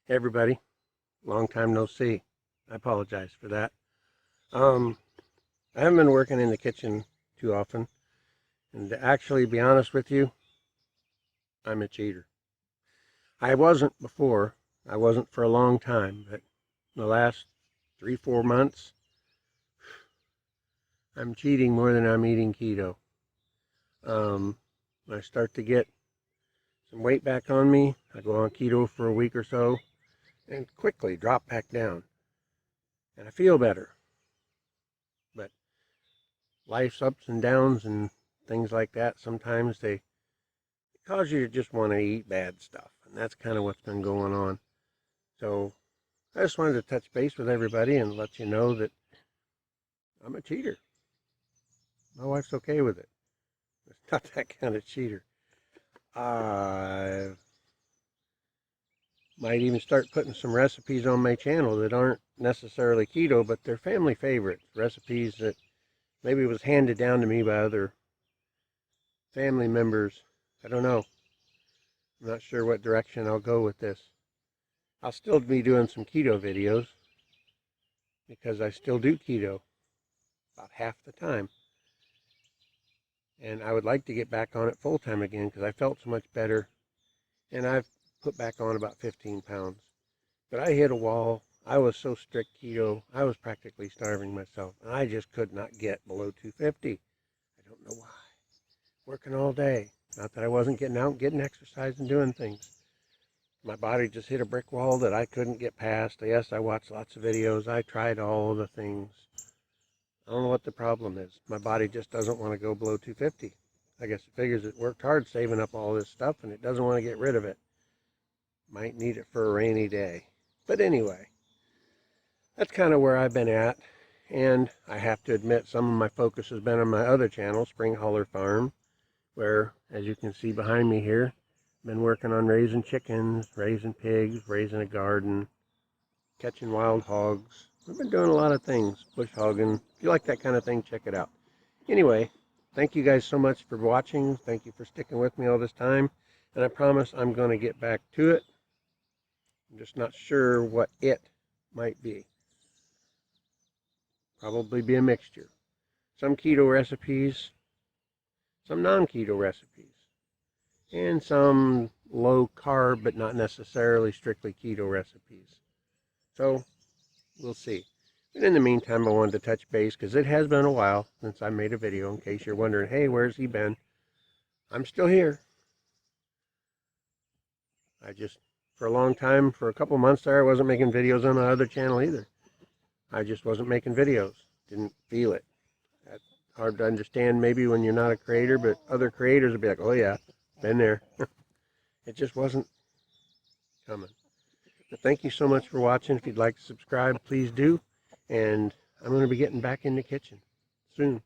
Hey everybody, long time no see. I apologize for that. I haven't been working in the kitchen too often, and to actually be honest with you, I'm a cheater. I wasn't before. I wasn't for a long time, but the last 3, 4 months, I'm cheating more than I'm eating keto. I start to get some weight back on me. I go on keto for a week or so, and quickly drop back down, and I feel better. But life's ups and downs and things like that, sometimes they cause you to just want to eat bad stuff. And that's kind of what's been going on. So I just wanted to touch base with everybody and let you know that I'm a cheater. My wife's okay with it. It's not that kind of cheater. I might even start putting some recipes on my channel that aren't necessarily keto, but they're family favorites. Recipes that maybe was handed down to me by other family members. I don't know. I'm not sure what direction I'll go with this. I'll still be doing some keto videos because I still do keto about half the time. And I would like to get back on it full time again because I felt so much better. And I've put back on about 15 pounds. But I hit a wall. I was so strict keto, I was practically starving myself. And I just could not get below 250. I don't know why. Working all day. Not that I wasn't getting out and getting exercise and doing things. My body just hit a brick wall that I couldn't get past. Yes, I watched lots of videos. I tried all of the things. I don't know what the problem is. My body just doesn't want to go below 250. I guess it figures it worked hard saving up all this stuff and it doesn't want to get rid of it. Might need it for a rainy day. But anyway, that's kind of where I've been at. And I have to admit some of my focus has been on my other channel, Spring Holler Farm, where, as you can see behind me here, been working on raising chickens, raising pigs, raising a garden, catching wild hogs. We've been doing a lot of things, bush hogging. If you like that kind of thing, check it out. Anyway, thank you guys so much for watching. Thank you for sticking with me all this time. And I promise I'm going to get back to it. I'm just not sure what it might be. Probably be a mixture. Some keto recipes, some non-keto recipes, and some low carb but not necessarily strictly keto recipes. So we'll see. But in the meantime, I wanted to touch base because it has been a while since I made a video. In case you're wondering, hey, where's he been? I'm still here. I just, for a long time, for a couple months there, I wasn't making videos on my other channel either. I just wasn't making videos. Didn't feel it. That's hard to understand maybe when you're not a creator, but other creators would be like, oh yeah, been there. It just wasn't coming. But thank you so much for watching. If you'd like to subscribe, please do. And I'm going to be getting back in the kitchen soon.